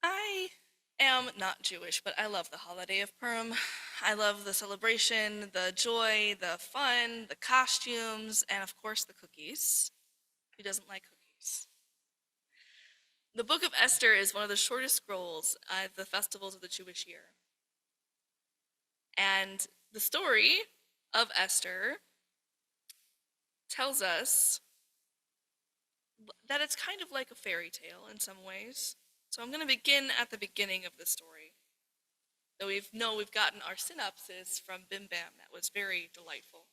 I am not Jewish, but I love the holiday of Purim. I love the celebration, the joy, the fun, the costumes, and of course the cookies. Who doesn't like cookies? The Book of Esther is one of the shortest scrolls at the festivals of the Jewish year. And the story of Esther tells us that it's kind of like a fairy tale in some ways. So I'm going to begin at the beginning of the story. Though we've gotten our synopsis from Bim Bam. That was very delightful.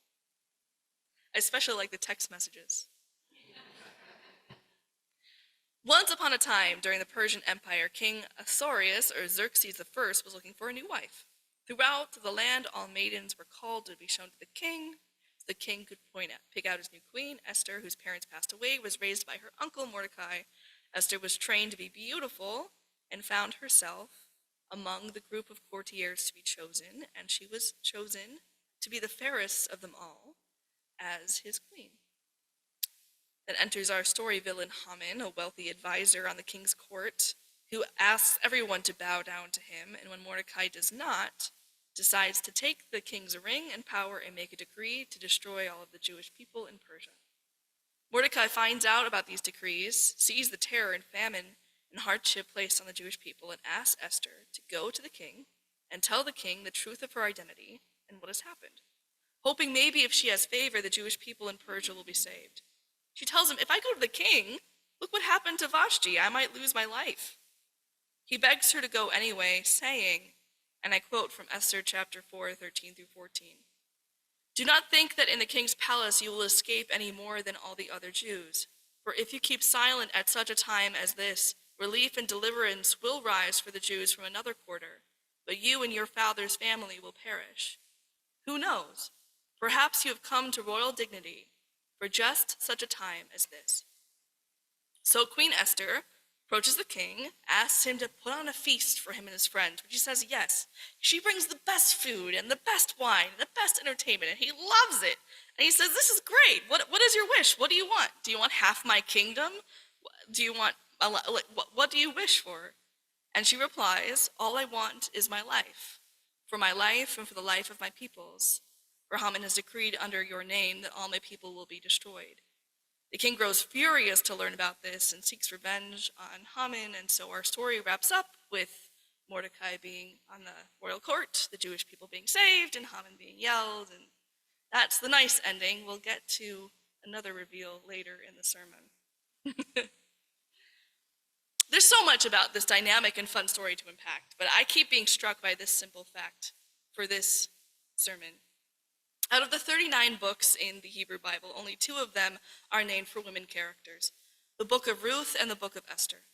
I especially like the text messages. Once upon a time, during the Persian Empire, King Asorius, or Xerxes I, was looking for a new wife. Throughout the land, all maidens were called to be shown to the king, so the king could pick out his new queen. Esther, whose parents passed away, was raised by her uncle Mordecai. Esther was trained to be beautiful and found herself among the group of courtiers to be chosen, and she was chosen to be the fairest of them all as his queen. Then enters our story villain Haman, a wealthy advisor on the king's court, who asks everyone to bow down to him, and when Mordecai does not, decides to take the king's ring and power and make a decree to destroy all of the Jewish people in Persia. Mordecai finds out about these decrees, sees the terror and famine and hardship placed on the Jewish people, and asks Esther to go to the king and tell the king the truth of her identity and what has happened, hoping maybe if she has favor, the Jewish people in Persia will be saved. She tells him, if I go to the king, look what happened to Vashti. I might lose my life. He begs her to go anyway, saying, and I quote from Esther chapter 4, 13 through 14, "Do not think that in the king's palace you will escape any more than all the other Jews. For if you keep silent at such a time as this, relief and deliverance will rise for the Jews from another quarter, but you and your father's family will perish. Who knows? Perhaps you have come to royal dignity for just such a time as this." So Queen Esther approaches the king, asks him to put on a feast for him and his friends, which he says yes. She brings the best food and the best wine and the best entertainment, and he loves it. And he says, this is great. What is your wish? What do you want? Do you want half my kingdom? Do you want, what do you wish for? And she replies, all I want is my life, for my life and for the life of my peoples. For Haman has decreed under your name that all my people will be destroyed. The king grows furious to learn about this and seeks revenge on Haman, and so our story wraps up with Mordecai being on the royal court, the Jewish people being saved, and Haman being yelled, and that's the nice ending. We'll get to another reveal later in the sermon. There's so much about this dynamic and fun story to unpack, but I keep being struck by this simple fact for this sermon. Out of the 39 books in the Hebrew Bible, only 2 of them are named for women characters, the book of Ruth and the book of Esther.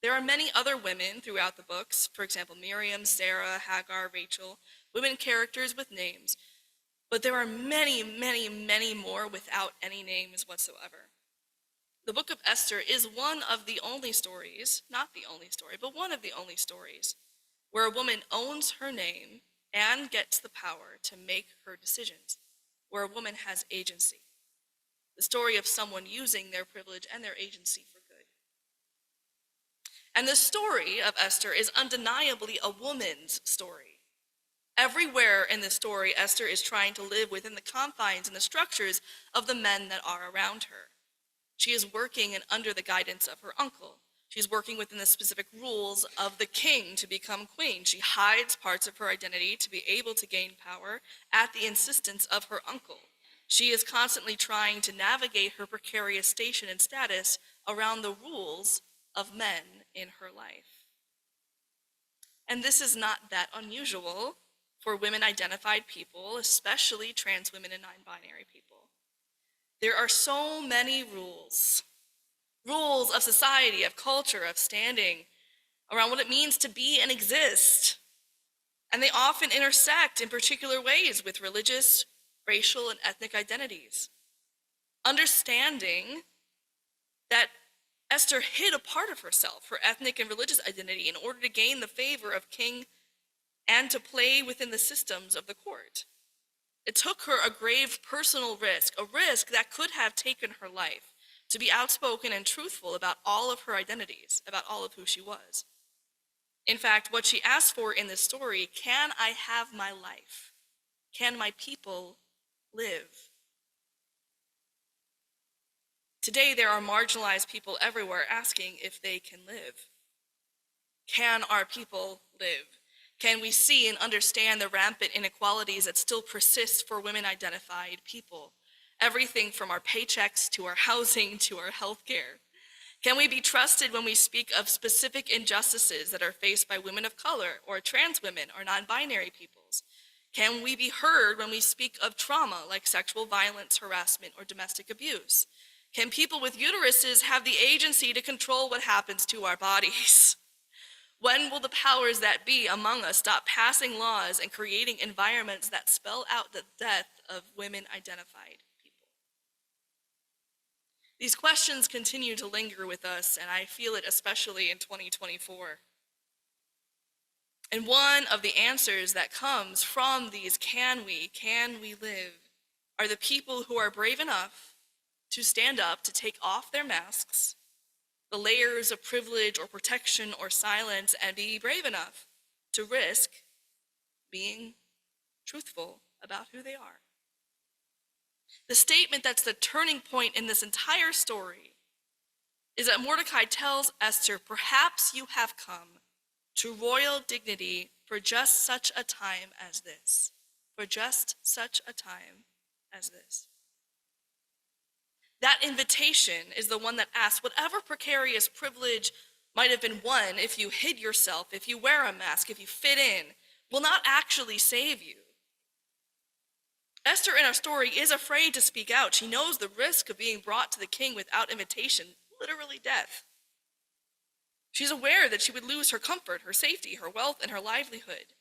There are many other women throughout the books, for example, Miriam, Sarah, Hagar, Rachel, women characters with names, but there are many, many, many more without any names whatsoever. The book of Esther is one of the only stories, not the only story, but one of the only stories, where a woman owns her name and gets the power to make her decisions, where a woman has agency. The story of someone using their privilege and their agency for good. And the story of Esther is undeniably a woman's story. Everywhere in the story, Esther is trying to live within the confines and the structures of the men that are around her. She is working and under the guidance of her uncle. She's working within the specific rules of the king to become queen. She hides parts of her identity to be able to gain power at the insistence of her uncle. She is constantly trying to navigate her precarious station and status around the rules of men in her life. And this is not that unusual for women-identified people, especially trans women and non-binary people. There are so many rules of society, of culture, of standing, around what it means to be and exist. And they often intersect in particular ways with religious, racial, and ethnic identities. Understanding that Esther hid a part of herself, her ethnic and religious identity, in order to gain the favor of king and to play within the systems of the court. It took her a grave personal risk, a risk that could have taken her life, to be outspoken and truthful about all of her identities, about all of who she was. In fact, what she asked for in this story, can I have my life? Can my people live? Today, there are marginalized people everywhere asking if they can live. Can our people live? Can we see and understand the rampant inequalities that still persist for women-identified people? Everything from our paychecks to our housing to our health care. Can we be trusted when we speak of specific injustices that are faced by women of color or trans women or non-binary peoples? Can we be heard when we speak of trauma like sexual violence, harassment, or domestic abuse? Can people with uteruses have the agency to control what happens to our bodies? When will the powers that be among us stop passing laws and creating environments that spell out the death of women-identified people? These questions continue to linger with us, and I feel it especially in 2024. And one of the answers that comes from these can we live, are the people who are brave enough to stand up, to take off their masks, the layers of privilege or protection or silence, and be brave enough to risk being truthful about who they are. The statement that's the turning point in this entire story is that Mordecai tells Esther, perhaps you have come to royal dignity for just such a time as this. For just such a time as this. That invitation is the one that asks, whatever precarious privilege might have been won if you hid yourself, if you wear a mask, if you fit in, will not actually save you. Esther in our story is afraid to speak out. She knows the risk of being brought to the king without invitation, literally death. She's aware that she would lose her comfort, her safety, her wealth, and her livelihood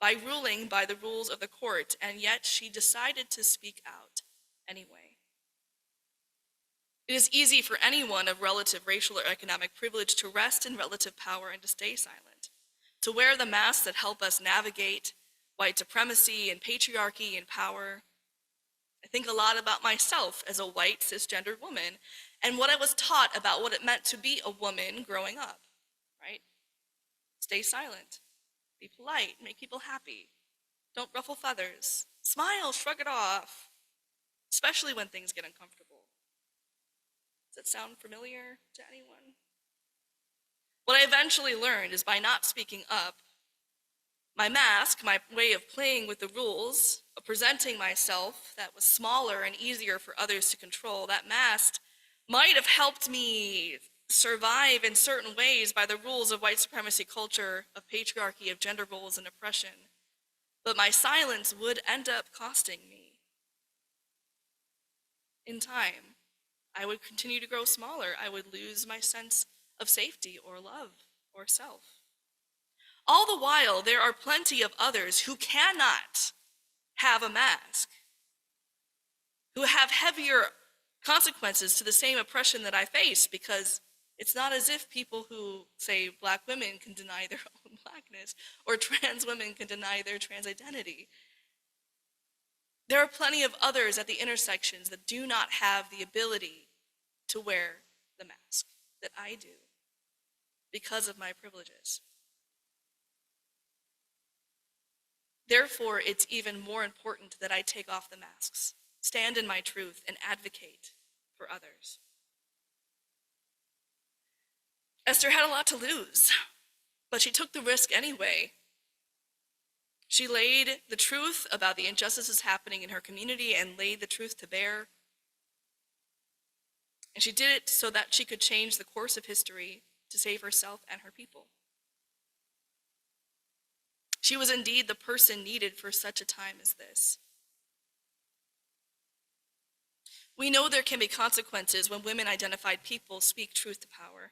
by ruling by the rules of the court, and yet she decided to speak out anyway. It is easy for anyone of relative racial or economic privilege to rest in relative power and to stay silent, to wear the masks that help us navigate white supremacy and patriarchy and power. I think a lot about myself as a white cisgendered woman and what I was taught about what it meant to be a woman growing up, right? Stay silent, be polite, make people happy, don't ruffle feathers, smile, shrug it off, especially when things get uncomfortable. Does that sound familiar to anyone? What I eventually learned is by not speaking up, my mask, my way of playing with the rules, of presenting myself that was smaller and easier for others to control, that mask might have helped me survive in certain ways by the rules of white supremacy culture, of patriarchy, of gender roles and oppression. But my silence would end up costing me. In time, I would continue to grow smaller. I would lose my sense of safety or love or self. All the while, there are plenty of others who cannot have a mask, who have heavier consequences to the same oppression that I face, because it's not as if people who say black women can deny their own blackness or trans women can deny their trans identity. There are plenty of others at the intersections that do not have the ability to wear the mask that I do because of my privileges. Therefore, it's even more important that I take off the masks, stand in my truth, and advocate for others. Esther had a lot to lose, but she took the risk anyway. She laid the truth about the injustices happening in her community and laid the truth to bear. And she did it so that she could change the course of history to save herself and her people. She was indeed the person needed for such a time as this. We know there can be consequences when women-identified people speak truth to power.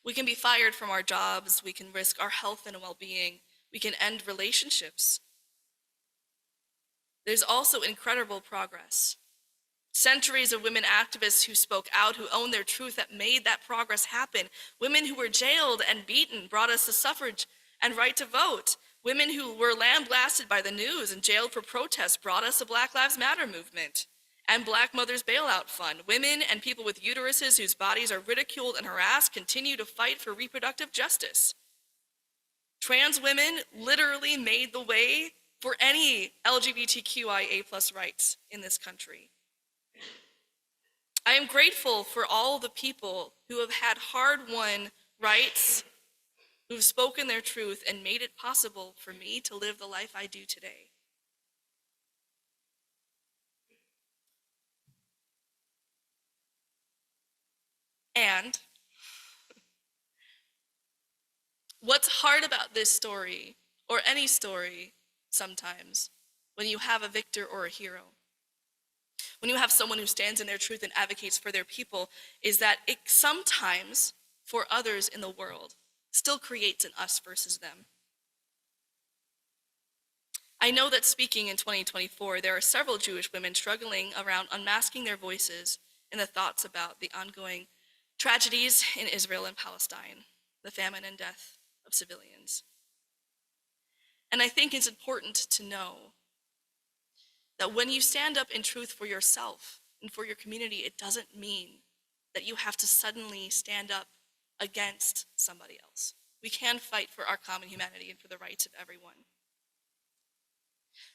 We can be fired from our jobs, we can risk our health and well-being, we can end relationships. There's also incredible progress. Centuries of women activists who spoke out, who owned their truth, that made that progress happen. Women who were jailed and beaten brought us the suffrage and right to vote. Women who were lambasted by the news and jailed for protests brought us the Black Lives Matter movement and Black Mothers Bailout Fund. Women and people with uteruses whose bodies are ridiculed and harassed continue to fight for reproductive justice. Trans women literally made the way for any LGBTQIA plus rights in this country. I am grateful for all the people who have had hard-won rights, who have spoken their truth and made it possible for me to live the life I do today. And what's hard about this story, or any story sometimes, when you have a victor or a hero, when you have someone who stands in their truth and advocates for their people, is that it sometimes, for others in the world, still creates an us versus them. I know that speaking in 2024, there are several Jewish women struggling around unmasking their voices in the thoughts about the ongoing tragedies in Israel and Palestine, the famine and death of civilians. And I think it's important to know that when you stand up in truth for yourself and for your community, it doesn't mean that you have to suddenly stand up against somebody else. We can fight for our common humanity and for the rights of everyone.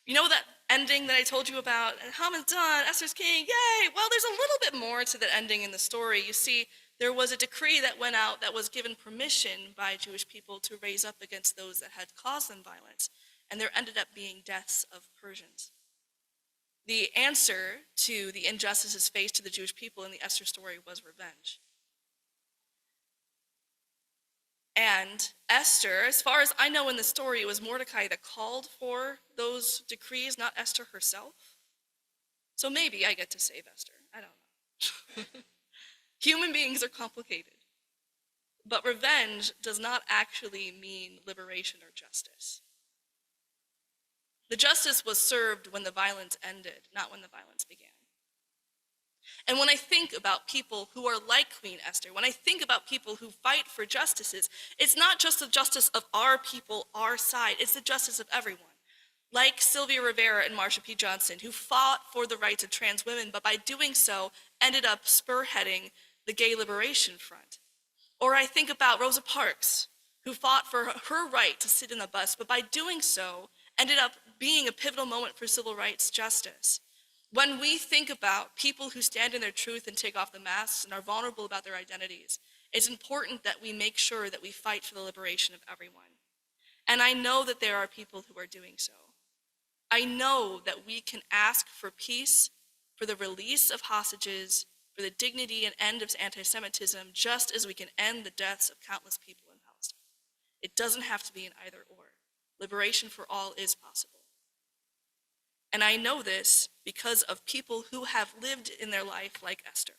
You know that ending that I told you about? Haman's done, Esther's king, yay! Well, there's a little bit more to the ending in the story. You see, there was a decree that went out that was given permission by Jewish people to raise up against those that had caused them violence, and there ended up being deaths of Persians. The answer to the injustices faced to the Jewish people in the Esther story was revenge. And Esther, as far as I know in the story, it was Mordecai that called for those decrees, not Esther herself. So maybe I get to save Esther. I don't know. Human beings are complicated. But revenge does not actually mean liberation or justice. The justice was served when the violence ended, not when the violence began. And when I think about people who are like Queen Esther, when I think about people who fight for justices, it's not just the justice of our people, our side, it's the justice of everyone. Like Sylvia Rivera and Marsha P. Johnson, who fought for the rights of trans women, but by doing so, ended up spearheading the Gay Liberation Front. Or I think about Rosa Parks, who fought for her right to sit in the bus, but by doing so, ended up being a pivotal moment for civil rights justice. When we think about people who stand in their truth and take off the masks and are vulnerable about their identities, it's important that we make sure that we fight for the liberation of everyone. And I know that there are people who are doing so. I know that we can ask for peace, for the release of hostages, for the dignity and end of anti-Semitism, just as we can end the deaths of countless people in Palestine. It doesn't have to be an either or. Liberation for all is possible. And I know this because of people who have lived in their life like Esther.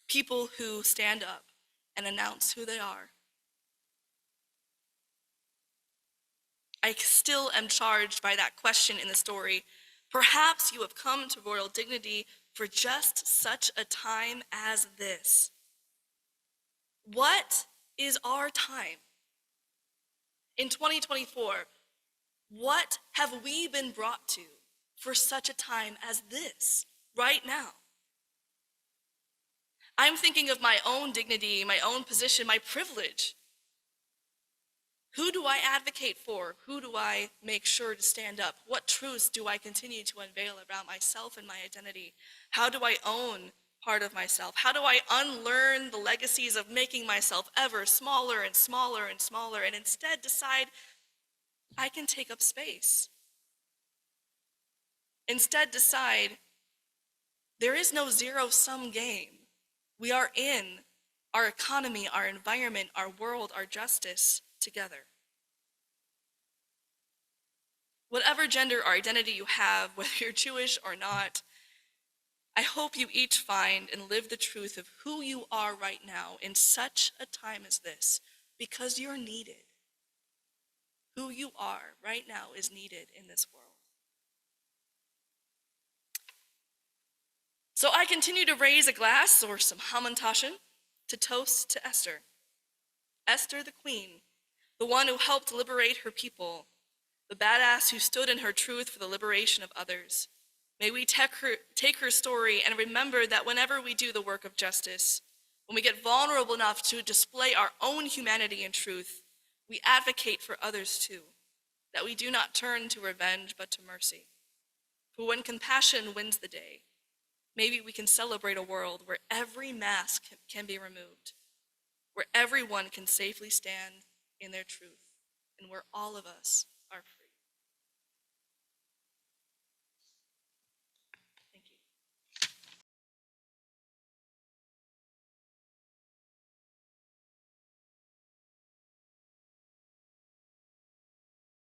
People who stand up and announce who they are. I still am charged by that question in the story. Perhaps you have come to royal dignity for just such a time as this. What is our time? In 2024, what have we been brought to for such a time as this, right now? I'm thinking of my own dignity, my own position, my privilege. Who do I advocate for? Who do I make sure to stand up? What truths do I continue to unveil about myself and my identity? How do I own part of myself? How do I unlearn the legacies of making myself ever smaller and smaller and smaller and instead decide I can take up space? Instead decide there is no zero-sum game. We are in our economy, our environment, our world, our justice together. Whatever gender or identity you have, whether you're Jewish or not, I hope you each find and live the truth of who you are right now in such a time as this, because you're needed. Who you are right now is needed in this world. So I continue to raise a glass or some hamantaschen to toast to Esther. Esther the queen, the one who helped liberate her people, the badass who stood in her truth for the liberation of others. May we take her story and remember that whenever we do the work of justice, When we get vulnerable enough to display our own humanity and truth, we advocate for others too, that we do not turn to revenge but to mercy. For when compassion wins the day, maybe we can celebrate a world where every mask can be removed, where everyone can safely stand in their truth, and where all of us